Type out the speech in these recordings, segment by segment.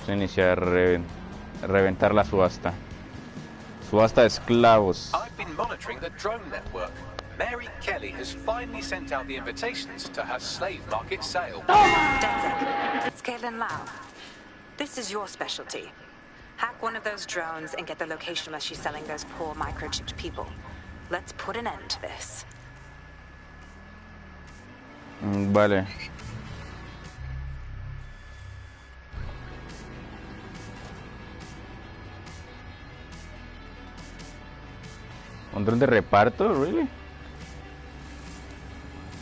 Iniciar reventar la subasta. Subasta de esclavos. I've been monitoring the drone network. Mary Kelly has finally sent out the invitations to her slave market sale. Dedsec, it's Caitlin Lau. This is your specialty. Hack one of those drones and get the location where she's selling those poor microchipped people. Let's put an end to this. Vale. ¿Un dron de reparto? ¿Really?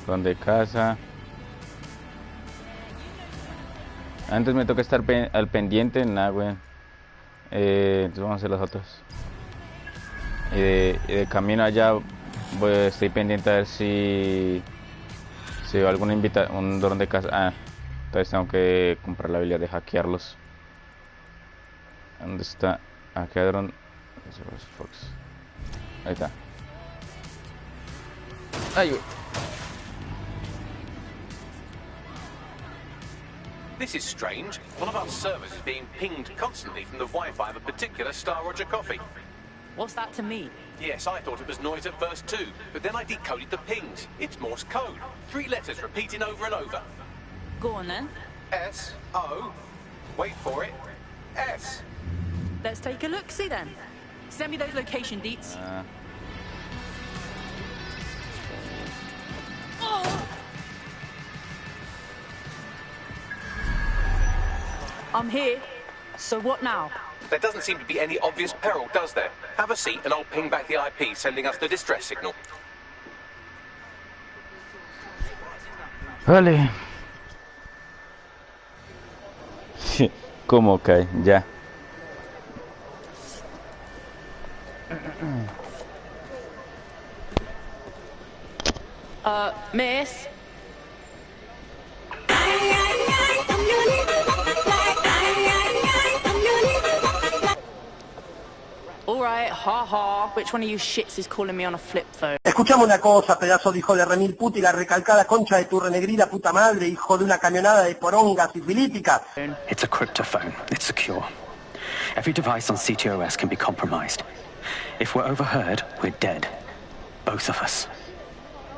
Dron de casa. Antes me toca estar al pendiente. Nah, güey. Entonces vamos a hacer las otras. Y de camino allá estoy pendiente a ver si veo alguna un dron de casa. Ah, entonces tengo que comprar la habilidad de hackearlos. ¿Dónde está? Hackear dron. Ahí está. Ay, güey. This is strange. One of our servers is being pinged constantly from the Wi-Fi of a particular Star Roger coffee. What's that to me? Yes, I thought it was noise at first too, but then I decoded the pings. It's Morse code. 3 letters repeating over and over. Go on then. S, O, wait for it, S. Let's take a look, see then. Send me those location deets. I'm here. So what now? There doesn't seem to be any obvious peril, does there? Have a seat and I'll ping back the IP sending us the distress signal. Vale. ¿Cómo cae? Ya. Miss? Alright, ha ha. Which one of you shits is calling me on a flip phone? Escuchame una cosa, pedazo de hijo de remil puta y la recalcada concha de tu renegrida puta madre, hijo de una camionada de porongas sifilíticas. It's a cryptophone. It's secure. Every device on CTOS can be compromised. If we're overheard, we're dead. Both of us.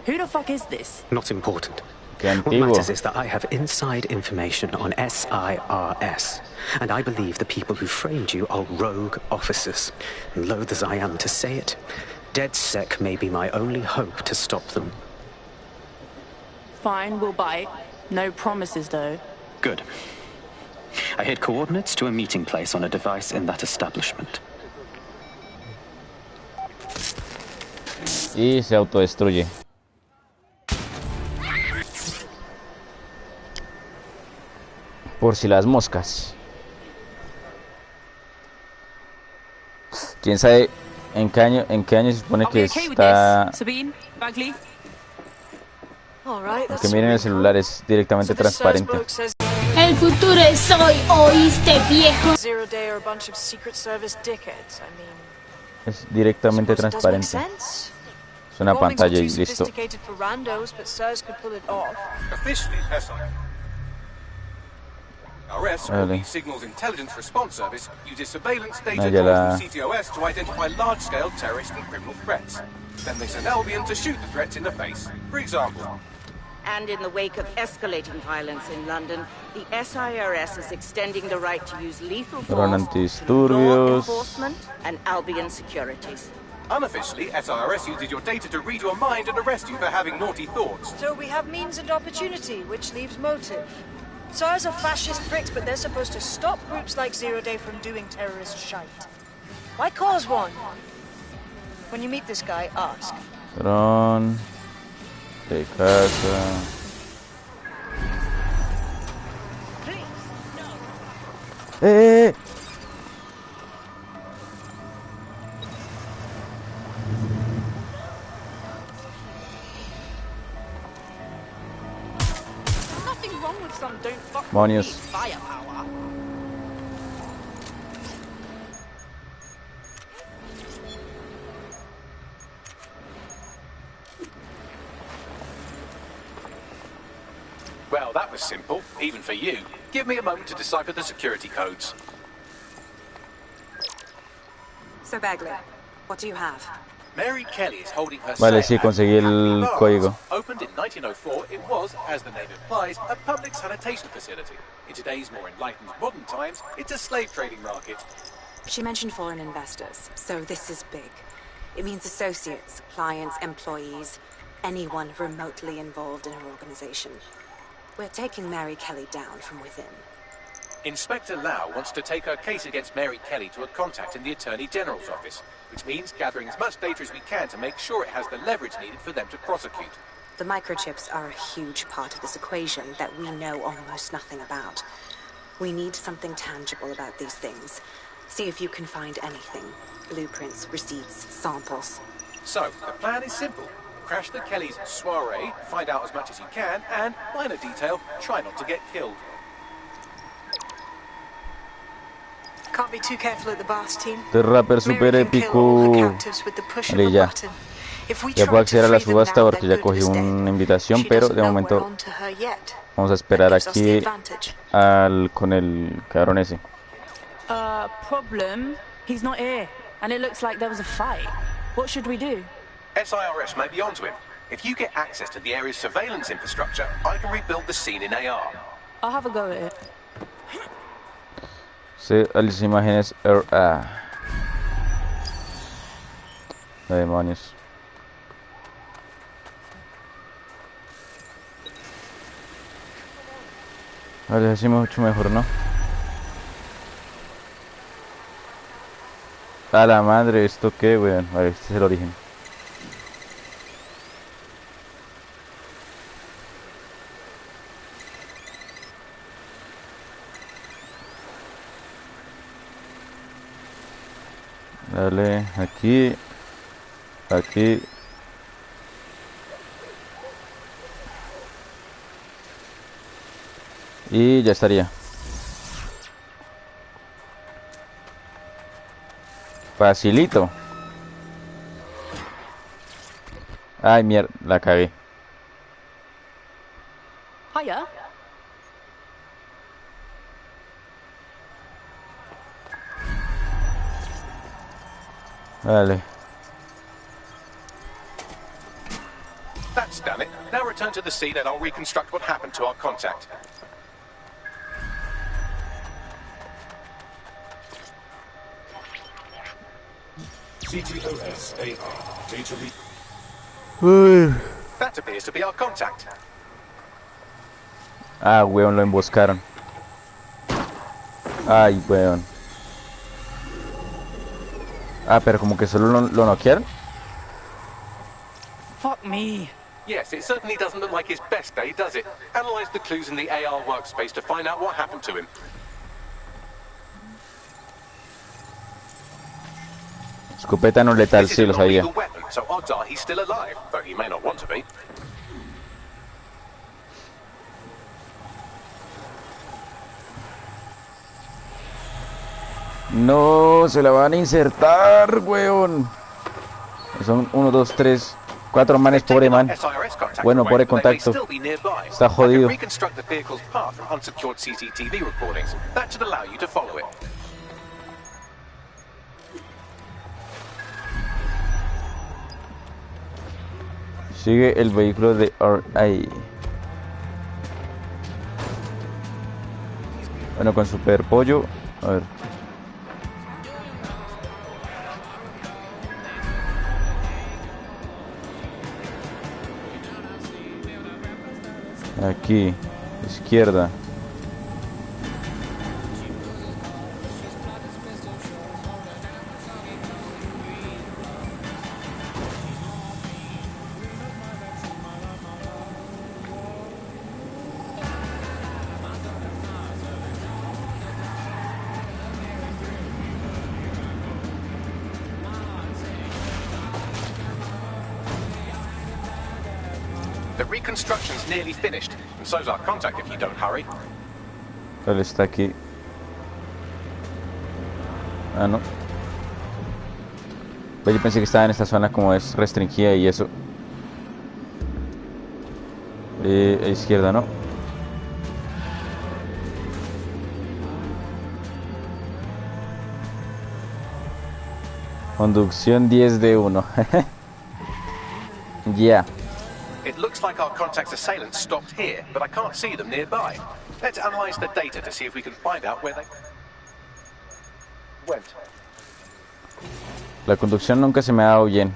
Who the fuck is this? Not important. What matters is that I have inside information on SIRS, and I believe the people who framed you are rogue officers. Loath as I am to say it, Dedsec may be my only hope to stop them. Fine, we'll bite. No promises, though. Good. I hid coordinates to a meeting place on a device in that establishment. Y se autodestruye. Por si las moscas. ¿Quién sabe en qué año se supone que está? Que miren el celular, es directamente transparente. El futuro es hoy, ¿oíste, viejo? Es directamente transparente. Es una pantalla y listo. RS, Signals Intelligence Response Service, uses surveillance data drawn from CTOS to identify large-scale terrorist and criminal threats. Then they send Albion to shoot the threats in the face. For example. And in the wake of escalating violence in London, the SIRS is extending the right to use lethal force to law enforcement and Albion securities. Unofficially, SIRS uses your data to read your mind and arrest you for having naughty thoughts. So we have means and opportunity, which leaves motive. SARS are fascist pricks, but they're supposed to stop groups like Zero Day from doing terrorist shite. Why cause one? When you meet this guy, ask. Dron de casa. ¡Eh! Demonios. Well, that was simple, even for you. Give me a moment to decipher the security codes. So Bagley, what do you have? Mary Kelly is holding her Vale, sale sí, conseguí el at código. Opened in 1904, it was, as the name implies, a public sanitation facility. In today's more enlightened modern times, it's a slave trading market. She mentioned foreign investors, so this is big. It means associates, clients, employees, anyone remotely involved in her organization. We're taking Mary Kelly down from within. Inspector Lau wants to take her case against Mary Kelly to a contact in the Attorney General's office, which means gathering as much data as we can to make sure it has the leverage needed for them to prosecute. The microchips are a huge part of this equation that we know almost nothing about. We need something tangible about these things. See if you can find anything. Blueprints, receipts, samples. So, the plan is simple. Crash the Kellys' soiree, find out as much as you can, and, minor detail, try not to get killed. Can't be too careful at the boss team. Este rapper super épico. Vale, ya. Ya puedo acceder a la subasta porque ya cogí una invitación, pero de momento vamos a esperar aquí con el cabrón ese. Problem? He's not here, and it looks like there was a fight. What should we do? SIRS may be onto him. If you get access to the area's surveillance infrastructure, I can rebuild the scene in AR. I'll have a go at it. Sí, las imágenes. Demonios. Vale, así mucho mejor, ¿no? A la madre, ¿esto qué, weón? Vale, este es el origen. Dale, aquí. Aquí. Y ya estaría. Facilito. Ay, mierda, la cagué. Hiya. Vale. That's done it. Now return to the scene and I'll reconstruct what happened to our contact. CTOS AR data That appears to be our contact. Ah, weón, lo emboscaron. Ay, weón. Ah, pero como que solo lo noquearon. Fuck me. Yes, it certainly doesn't look like his best day, does it? Analyze the clues in the AR workspace to find out what happened to him. Escopeta no letal, sí, lo sabía. Weapon, so odds are he's still alive, though he may not want to be. No, se la van a insertar, weón. Son 1, 2, 3, 4 manes, pobre man. Bueno, pobre contacto. Está jodido. Sigue el vehículo de RA. Bueno, con super pollo. A ver. Aquí, izquierda. The reconstruction's nearly finished, and so's our contact if you don't hurry. Él está aquí. Ah, no. Pues yo pensé que estaba en esta zona como es restringida y eso. A izquierda, ¿no? Conducción 10 de 1. Yeah. It looks like our contact's assailants stopped here, but I can't see them nearby. Let's analyze the data to see if we can find out where they went. La conducción nunca se me ha dado bien.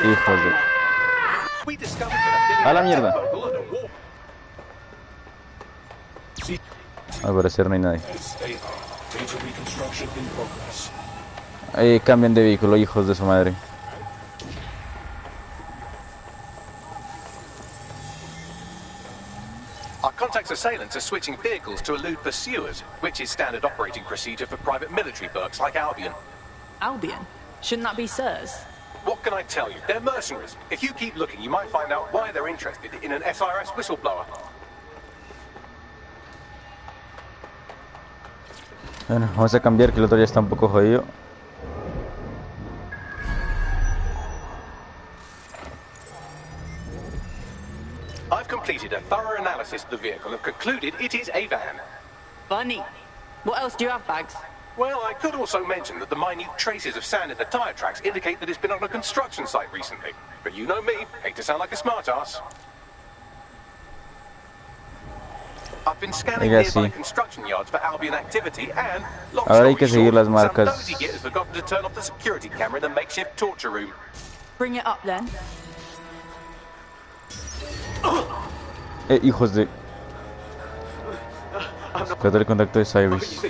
Hijos de... We discovered that ¡A la mierda! Al parecer no hay nadie. Cambian de vehículo, hijos de su madre. Our contact's assailants are switching vehicles to elude pursuers, which is standard operating procedure for private military works like Albion. Albion? Shouldn't that be SIRS? What can I tell you? They're mercenaries. If you keep looking, you might find out why they're interested in an SIRS whistleblower. Bueno, vamos a cambiar, que el otro ya está un poco jodido. I've completed a thorough analysis of the vehicle and concluded it is a van. Funny. What else do you have, Bags? Well, I could also mention that the minute traces of sand in the tyre tracks indicate that it's been on a construction site recently. But you know me, hate to sound like a smartass. I've been scanning nearby construction yards for Albion activity and, ahora hay que seguir las marcas. Some nosy getters forgotten to turn off the security camera in the makeshift torture room. Bring it up then. Hijos de... Buscate el contacto de SIRIS.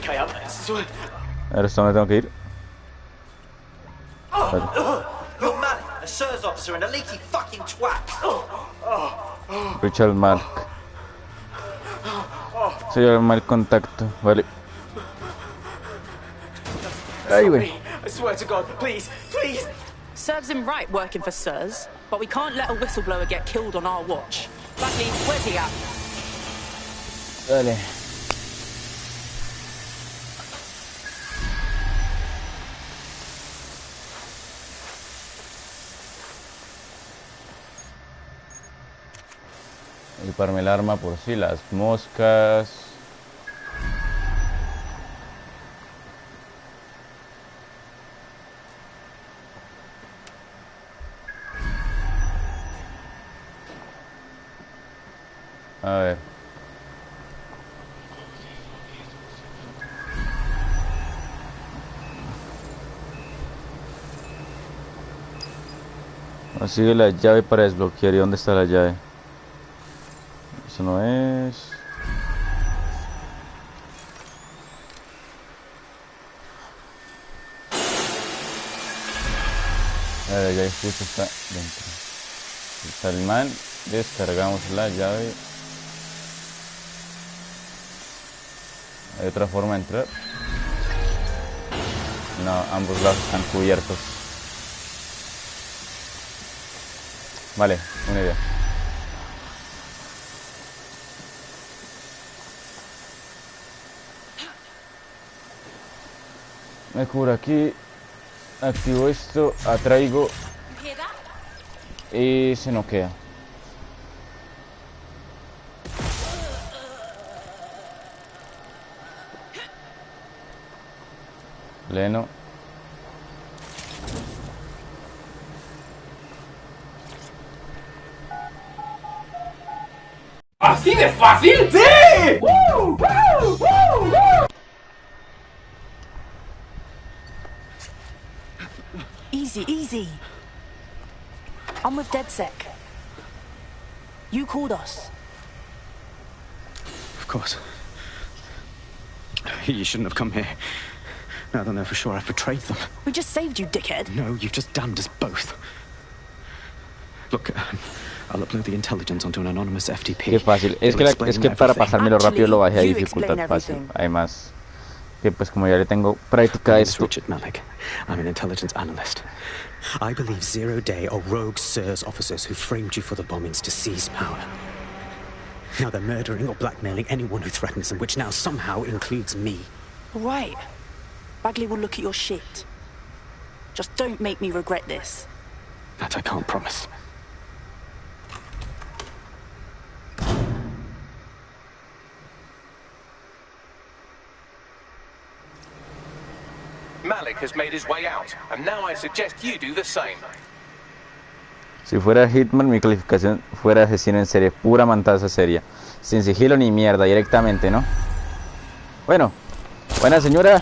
Ahora hasta dónde tengo que ir. Vale. Richard Mark. Se llama mal contacto. Vale. Ay, güey. Serves him right working for SIRS, but we can't let a whistleblower get killed on our watch. Bagley, where's he at? Dale. Equiparme el arma por si las moscas. A ver. Consigue la llave para desbloquear. ¿Y dónde está la llave? Eso no es. A ver, ya justo está dentro. Está el man. Descargamos la llave. ¿Hay otra forma de entrar? No, ambos lados están cubiertos. Vale, una idea. Me cubro aquí. Activo esto, atraigo. Y se noquea. Leno. ¿Así de fácil? ¡Sí! ¡Woo! ¡Woo! ¡Woo! Easy, easy. I'm with Dedsec. You called us. Of course. You shouldn't have come here. Now they'll know for sure I've betrayed them. We just saved you, dickhead. No, you've just damned us both. Look, I'll upload the intelligence onto an anonymous FTP. Qué fácil. Es que para pasármelo rápido lo bajé a dificultad fácil. Además, que pues como ya le tengo práctica a esto. Richard Malik. I'm an intelligence analyst. I believe 0 Day are rogue SIRS officers who framed you for the bombings to seize power. Now they're murdering or blackmailing anyone who threatens them, which now somehow includes me. Right. Bagley will look at your shit. Just don't make me regret this. That I can't promise. Malik has made his way out, and now I suggest you do the same. Si fuera Hitman, mi calificación fuera asesino en serie, pura mantaza seria, sin sigilo ni mierda, directamente, ¿no? Bueno, buena señora,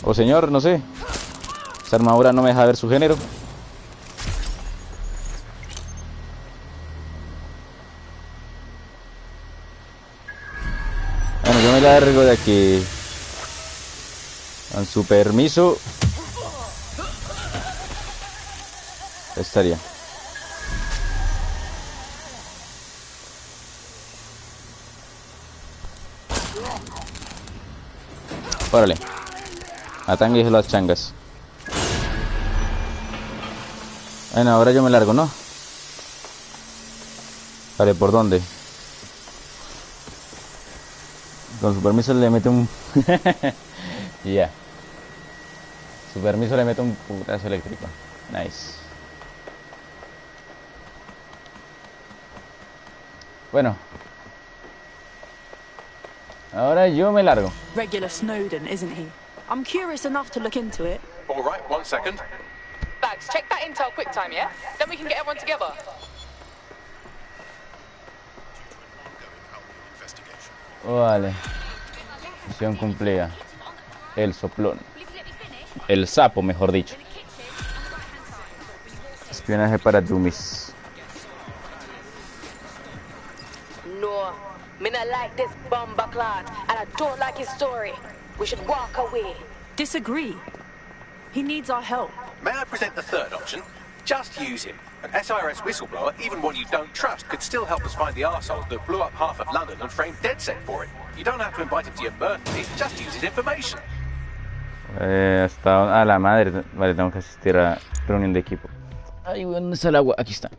o señor, no sé. Esa armadura no me deja ver su género. Bueno, yo me largo de aquí. Con su permiso. Estaría. Órale. Atangues las changas. Bueno, ahora yo me largo, ¿no? Vale, ¿por dónde? Con su permiso le meto un... Ya. Su permiso le meto un putazo eléctrico. Nice. Bueno. Ahora yo me largo. Regular Snowden, isn't he? I'm curious enough to look into it. All right, 1 second. Bags, check that intel quick time, yeah? Then we can get everyone together. Vale. Misión cumplida. El soplón. El sapo, mejor dicho. Espionaje para dummies. No, me not like this bumbaclad, and I don't like his story. We should walk away. Disagree. He needs our help. May I present the third option? Just use him. An SIRS whistleblower, even one you don't trust, could still help us find the arseholes that blew up half of London and framed Dedsec for it. You don't have to invite him to your birthday, just use his information. Hasta a la madre. Vale, tengo que asistir a reunión de equipo. Ay, ¿dónde está el agua? Aquí está.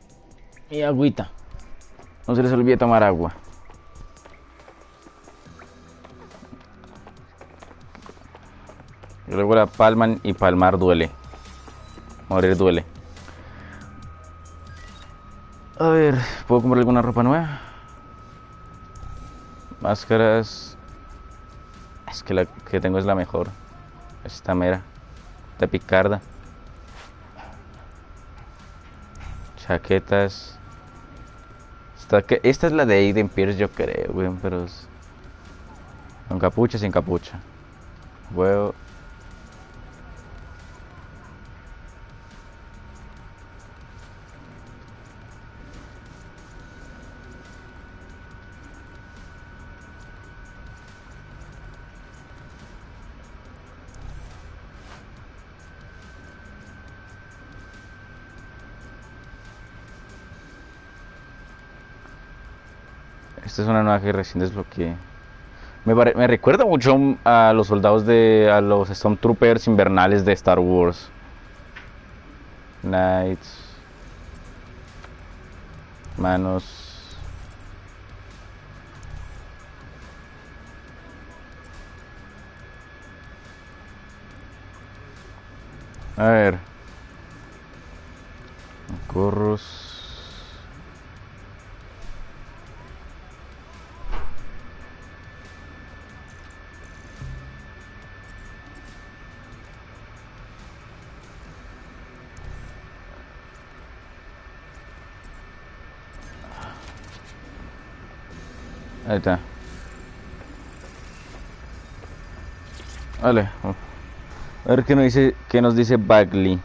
Y agüita. No se les olvide tomar agua. Y luego la palman y palmar duele. Morir duele. A ver, ¿puedo comprar alguna ropa nueva? Máscaras. Es que la que tengo es la mejor. Esta mera. Esta picarda. Chaquetas. Esta es la de Aiden Pierce, yo creo, güey, pero es... con capucha, sin capucha. Huevo. Esta es una nueva que recién desbloqueé. Me recuerda mucho a los soldados a los Stormtroopers invernales de Star Wars. Knights. Manos. A ver. Corros. Ahí está. Vale. A ver qué nos dice Bagley.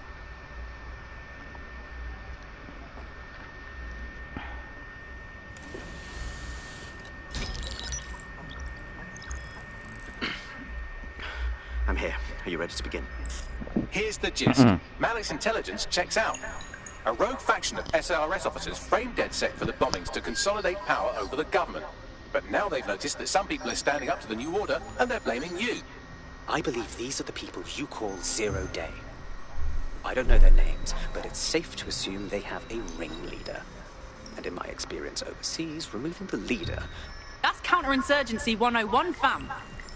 I'm here. Are you ready to begin? Here's the gist. Malik's intelligence checks out. A rogue faction of SIRS officers framed Dedsec for the bombings to consolidate power over the government. But now they've noticed that some people are standing up to the new order, and they're blaming you. I believe these are the people you call Zero Day. I don't know their names, but it's safe to assume they have a ringleader. And in my experience overseas, removing the leader... That's counterinsurgency 101, fam.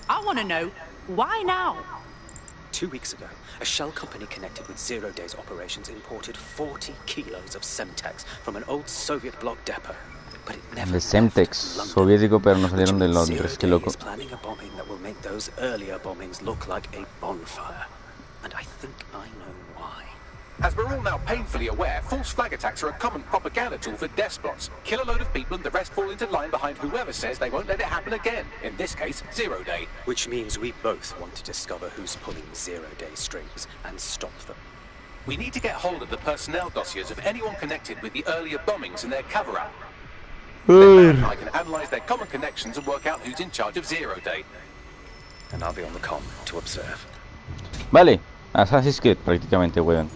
I want to know, why now? 2 weeks ago, a shell company connected with Zero Day's operations imported 40 kilos of Semtex from an old Soviet bloc depot. But it never de Semtex, soviético, pero no salieron de Londres, qué loco. Is planning a bombing that will make those earlier bombings look like a bonfire. and I think I know why. As we're all now painfully aware, false flag attacks are a common propaganda tool for despots. Kill a load of people and the rest fall into line behind whoever says they won't let it happen again. In this case, 0 Day. Which means we both want to discover who's pulling 0 Day strings and stop them. We need to get hold of the personnel dossiers of anyone connected with the earlier bombings and their cover-up. Then I can analyze their common connections and work out who's in charge of 0 Day. And I'll be on the comm to observe. Vale, Assassin's Creed prácticamente, weón.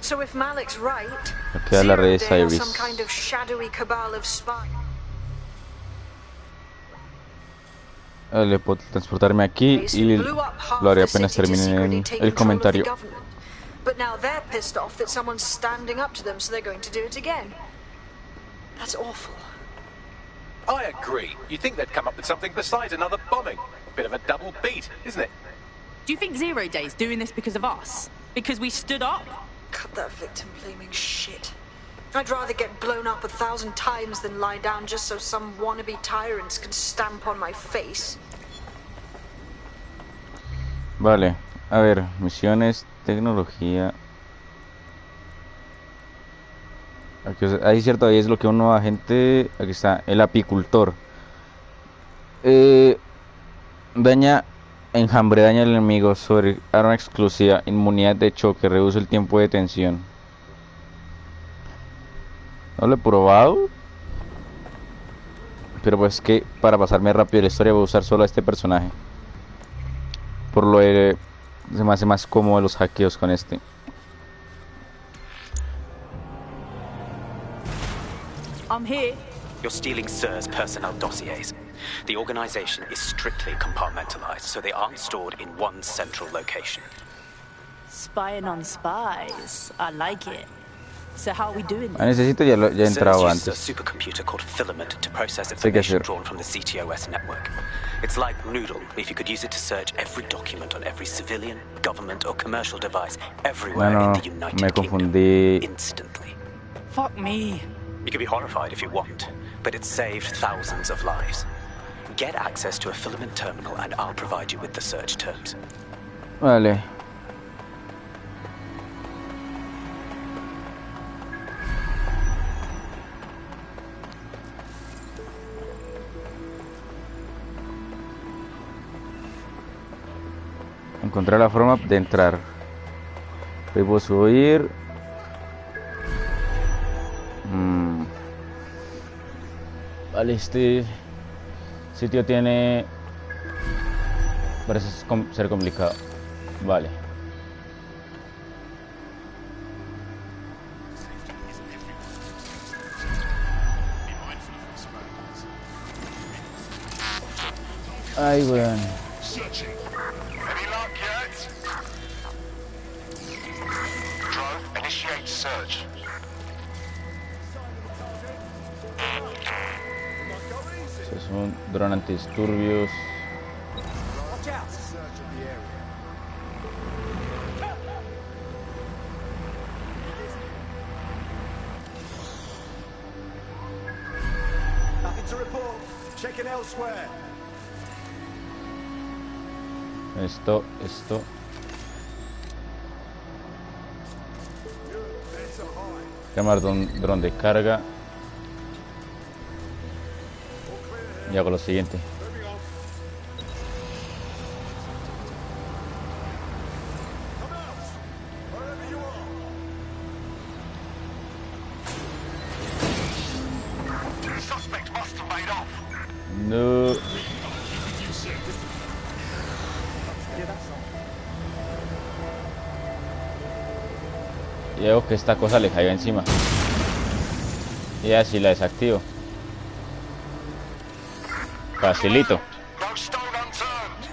So if Malik's right, Queda la red de 0 Day are SIRIS. some kind of shadowy cabal of spies. Vale, puedo transportarme aquí y lo haré apenas termine el comentario. But now they're pissed off that someone's standing up to them, so they're going to do it again. That's awful. I agree. You'd think they'd come up with something besides another bombing. Bit of a double beat, isn't it? Do you think 0 Day's doing this because of us? Because we stood up? Cut that victim-blaming shit. I'd rather get blown up 1,000 times than lie down just so some wannabe tyrants can stamp on my face. Vale, a ver, misiones, tecnología. Aquí, ahí cierto, ahí es lo que uno agente. Aquí está, el apicultor. Daña enjambre, daña al enemigo, sobre arma exclusiva, inmunidad de choque, reduce el tiempo de detención. No lo he probado, pero pues que para pasarme rápido la historia voy a usar solo a este personaje. Por lo que se me hace más cómodo los hackeos con este. I'm here. You're stealing SIRS personnel dossiers. The organization is strictly compartmentalized, so they aren't stored in one central location. Spying on spies. I like it. So how are we doing this? Necesito ya he entrado SIRS uses a antes. supercomputer called Filament to process Sé qué information hacer. drawn from the CTOS network. It's like Noodle, if you could use it to search every document on every civilian, government, or commercial device everywhere in the United me Kingdom confundí. instantly. Fuck me. You can be horrified if you want, but it's saved thousands of lives. Get access to a Filament terminal and I'll provide you with the search terms. Vale. Encontrar la forma de entrar. Puedo subir. Vale, este sitio tiene... parece ser complicado. Vale. Ay, weón. Any luck yet? Drone, initiate search. Eso es un dron antidisturbios. Nothing to report. Checking elsewhere. Esto. Llamar dron de carga. Y hago lo siguiente. Suspect must have made off. No. Y hago que esta cosa le caiga encima. Y así la desactivo. Facilito. No stone unturned.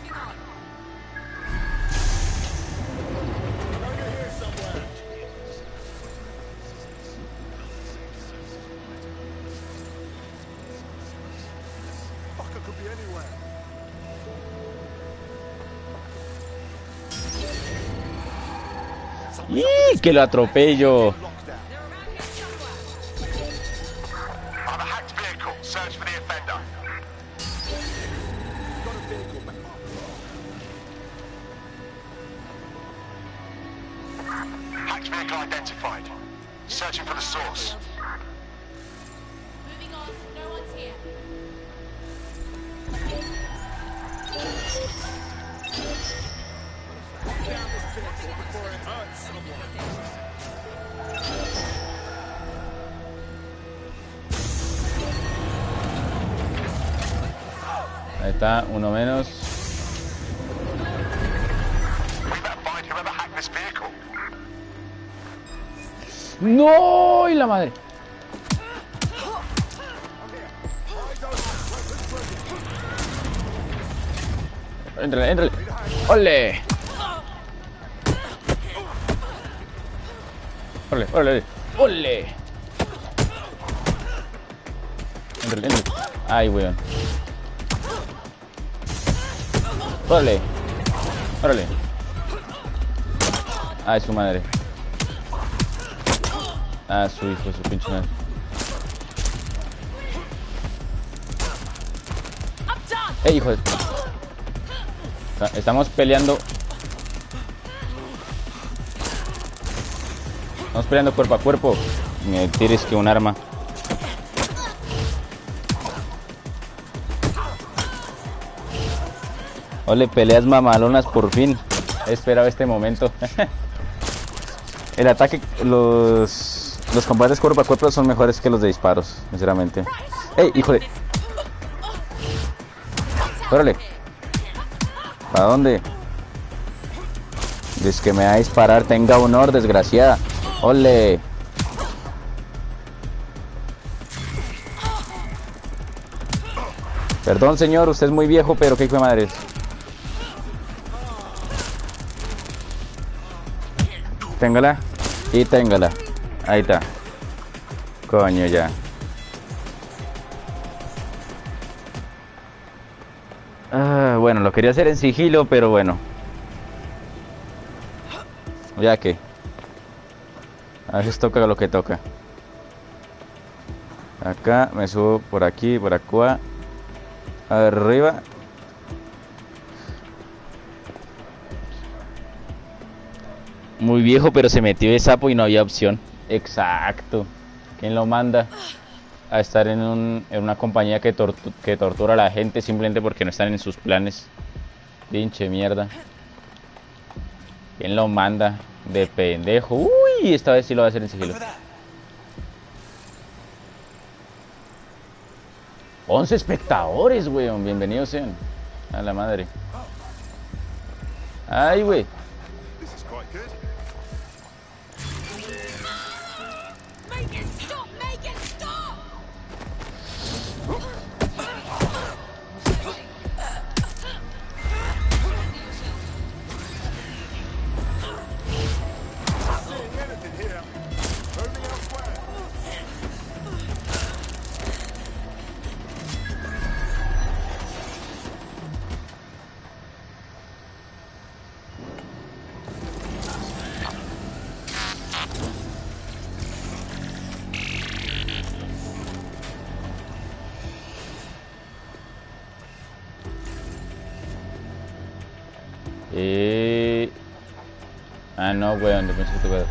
Fucker could be anywhere. ¡Y que lo atropello! On a hacked vehicle, search for the offender. Target identified. Searching for the source. Moving on. No one's here. Ahí está, uno menos. ¡No! ¡Y la madre! Éntrale, éntrale. ¡Ole! ¡Ole, ole, ole! Éntrale, éntrale. ¡Ay, weón! ¡Órale! ¡Órale! ¡Ay, su madre! ¡Ah, su hijo, su pinche madre! ¡Ey, hijo de... Estamos peleando... Estamos peleando cuerpo a cuerpo. Me tires que un arma. Ole, peleas mamalonas por fin. He esperado este momento. El ataque, los combates cuerpo a cuerpo son mejores que los de disparos, sinceramente. ¡Ey, hijo de! ¡Órale! ¿Para dónde? Dice que me va a disparar, tenga honor, desgraciada. ¡Ole! Perdón, señor, usted es muy viejo, pero qué hijo de madre es. Téngala y téngala. Ahí está. Coño, ya. Bueno, lo quería hacer en sigilo, pero bueno. Ya que. A veces toca lo que toca. Acá, me subo por aquí, por acá. Arriba. Muy viejo, pero se metió de sapo y no había opción. Exacto. ¿Quién lo manda a estar en una compañía que tortura a la gente simplemente porque no están en sus planes? Pinche mierda. ¿Quién lo manda? De pendejo. Uy, esta vez sí lo va a hacer en sigilo. 11 espectadores, weón. Bienvenidos sean. A la madre. Ay, wey. Ah, no, weón, yo pensé que te iba a...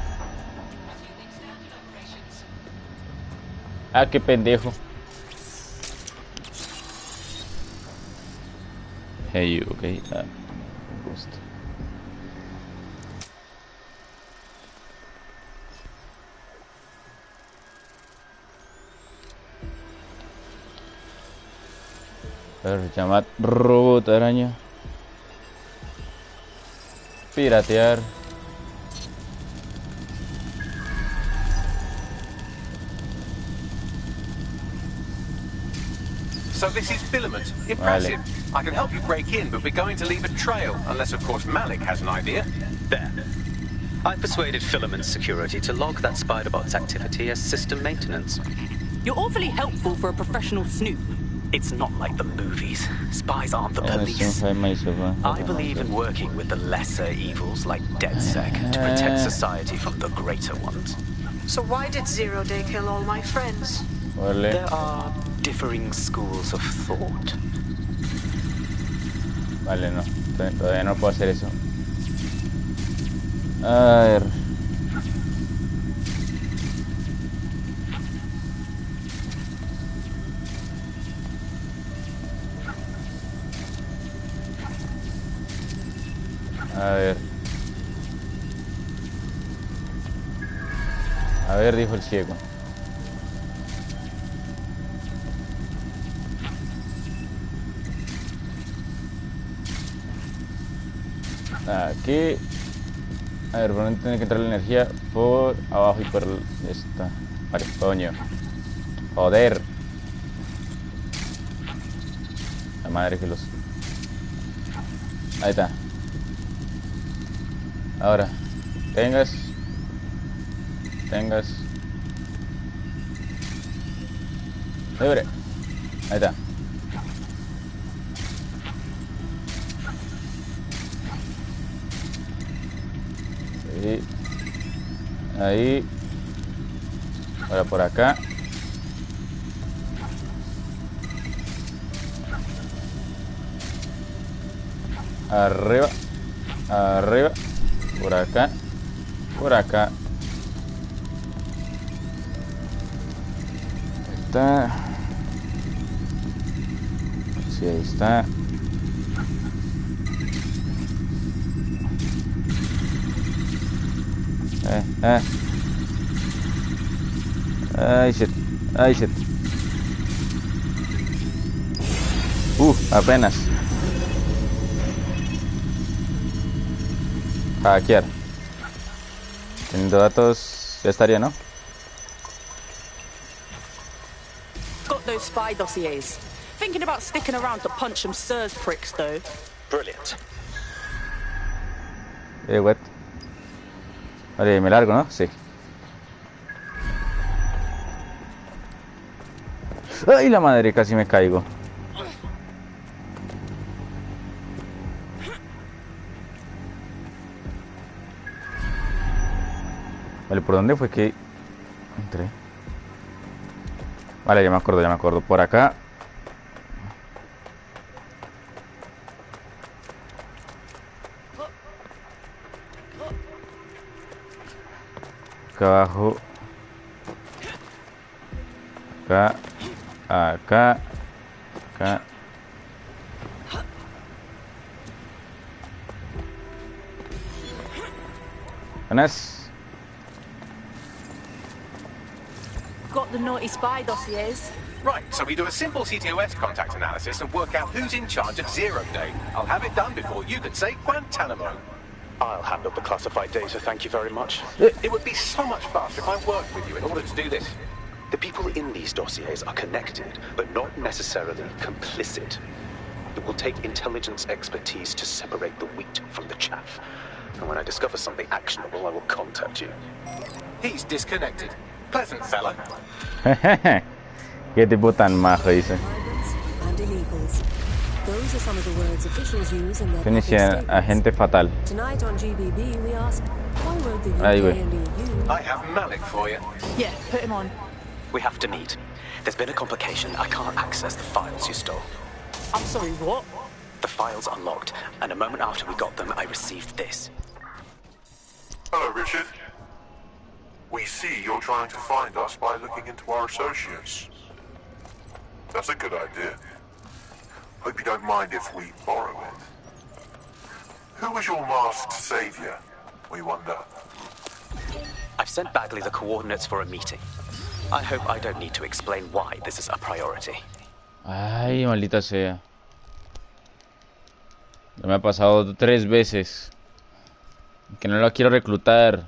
Ah, qué pendejo. Hey, you, okay. Ah, gusto. A ver, llamad robot araña. Piratear. So this is Filament. Impressive. Vale. I can help you break in, but we're going to leave a trail, unless of course Malik has an idea. There. I persuaded Filament Security to log that Spiderbot's activity as system maintenance. You're awfully helpful for a professional snoop. It's not like the movies. Spies aren't the police. I believe in working with the lesser evils like Dedsec to protect society from the greater ones. So why did Zero Day kill all my friends? There are differing schools of thought. Vale, no. Todavía no puedo hacer eso. A ver. A ver, dijo el ciego. Aquí. A ver, por dónde tiene que entrar la energía. Por abajo y por esta. Vale, coño. Joder. La madre que los... Ahí está. Ahora. Tengas. Libre. Ahí está. Ahí. Ahora por acá. Arriba. Por acá. Está. Sí, ahí está. Ay, shit. Apenas. Hackear. Teniendo datos, ya estaría, ¿no? Got those spy dossiers. Thinking about sticking around to punch some SIRS pricks, though. Brilliant. What? Vale, me largo, ¿no? Sí. ¡Ay, la madre! Casi me caigo. Vale, ¿por dónde fue que entré? Vale, ya me acuerdo. Por acá. Acá abajo. Acá. Buenas. Got the naughty spy dossiers. Right, so we do a simple CTOS contact analysis and work out who's in charge of 0 Day. I'll have it done before you can say Guantanamo. I'll handle the classified data, thank you very much. It would be so much faster if I worked with you in order to do this. The people in these dossiers are connected, but not necessarily complicit. It will take intelligence expertise to separate the wheat from the chaff. And when I discover something actionable, I will contact you. He's disconnected. Pleasant fella. Qué tipo tan majo, dice. Those are some of the words officials use in their Finicia, agente fatal. Tonight on GBB we ask, why won't the Ahí, UK güey. and EU... I have Malik for you. Yeah, put him on. We have to meet. There's been a complication. I can't access the files you stole. I'm sorry, what? The files are locked, and a moment after we got them, I received this. Hello, Richard. We see you're trying to find us by looking into our associates. That's a good idea. Hope you don't mind if we borrow it. Who was your masked savior, we wonder? I've sent Bagley the coordinates for a meeting. I hope I don't need to explain why this is a priority. Ay, maldita sea. Ya me ha pasado 3 veces. Que no la quiero reclutar.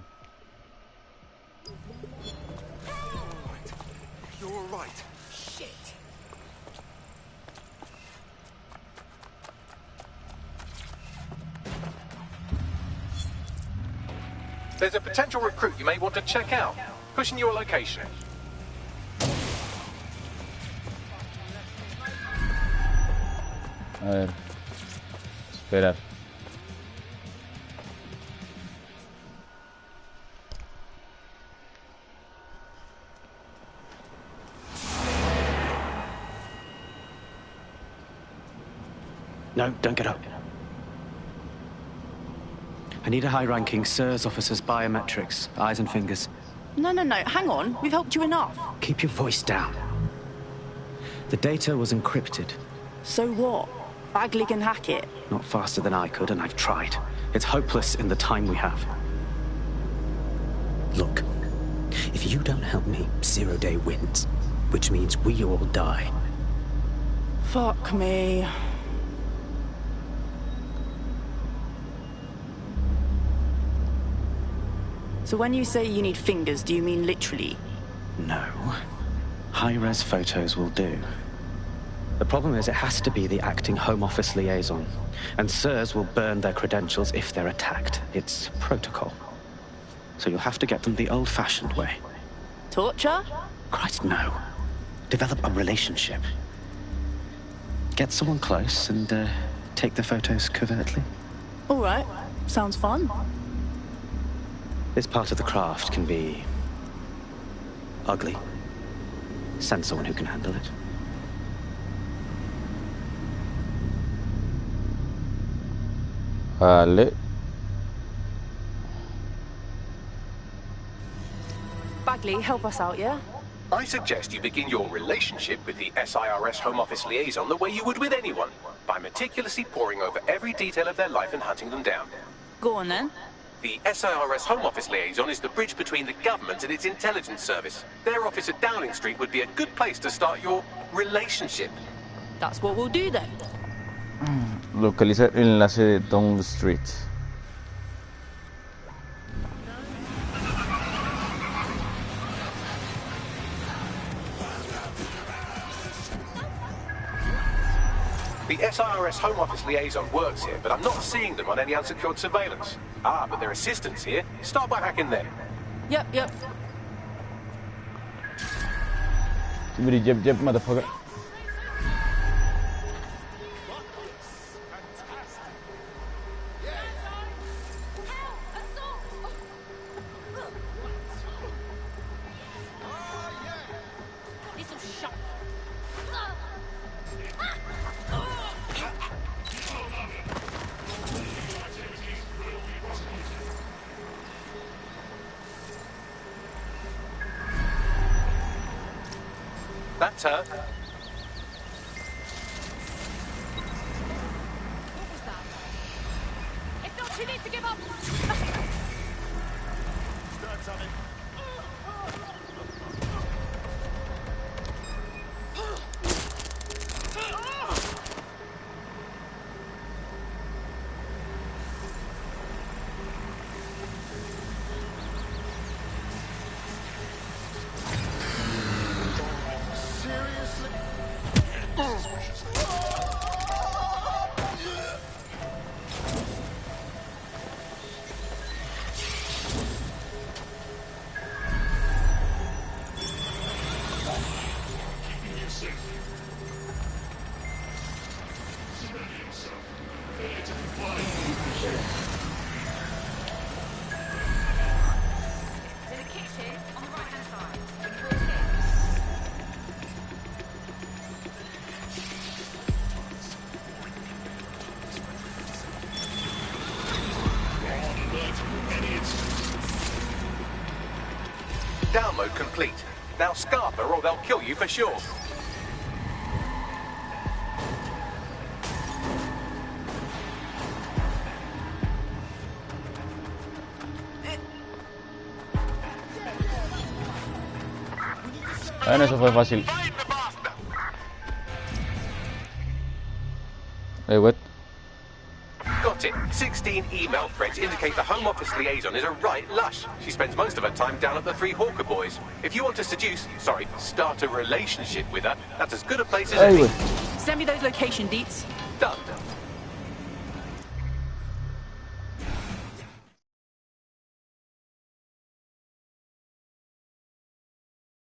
There's a potential recruit you may want to check out. Pushing your location. A ver. Esperar. No, don't get up. I need a high-ranking SIRS officer's biometrics, eyes and fingers. No, hang on. We've helped you enough. Keep your voice down. The data was encrypted. So what? Bagley can hack it. Not faster than I could, and I've tried. It's hopeless in the time we have. Look, if you don't help me, 0 Day wins, which means we all die. Fuck me. So when you say you need fingers, do you mean literally? No. High-res photos will do. The problem is it has to be the acting Home Office liaison, and SIRS will burn their credentials if they're attacked. It's protocol. So you'll have to get them the old-fashioned way. Torture? Christ, no. Develop a relationship. Get someone close and take the photos covertly. All right. Sounds fun. This part of the craft can be ugly. Send someone who can handle it. Vale. Bagley, help us out, yeah? I suggest you begin your relationship with the SIRS Home Office liaison the way you would with anyone, by meticulously poring over every detail of their life and hunting them down. Go on then. The SIRS Home Office liaison is the bridge between the government and its intelligence service. Their office at Downing Street would be a good place to start your relationship. That's what we'll do then. Localiza el enlace de Downing Street. The SIRS Home Office liaison works here, but I'm not seeing them on any unsecured surveillance. Ah, but their assistants here. Start by hacking them. Yep. Yep, motherfucker. That's her. If not, you need to give up. Download complete. Now scarp her or they'll kill you for sure. Bueno, eso fue fácil. What? Got it. 16 email threads indicate the Home Office liaison is a right lush. She spends most of her time down at the Three Hawker Boys. If you want to start a relationship with her, that's as good a place as any. Send me those location deets. Done.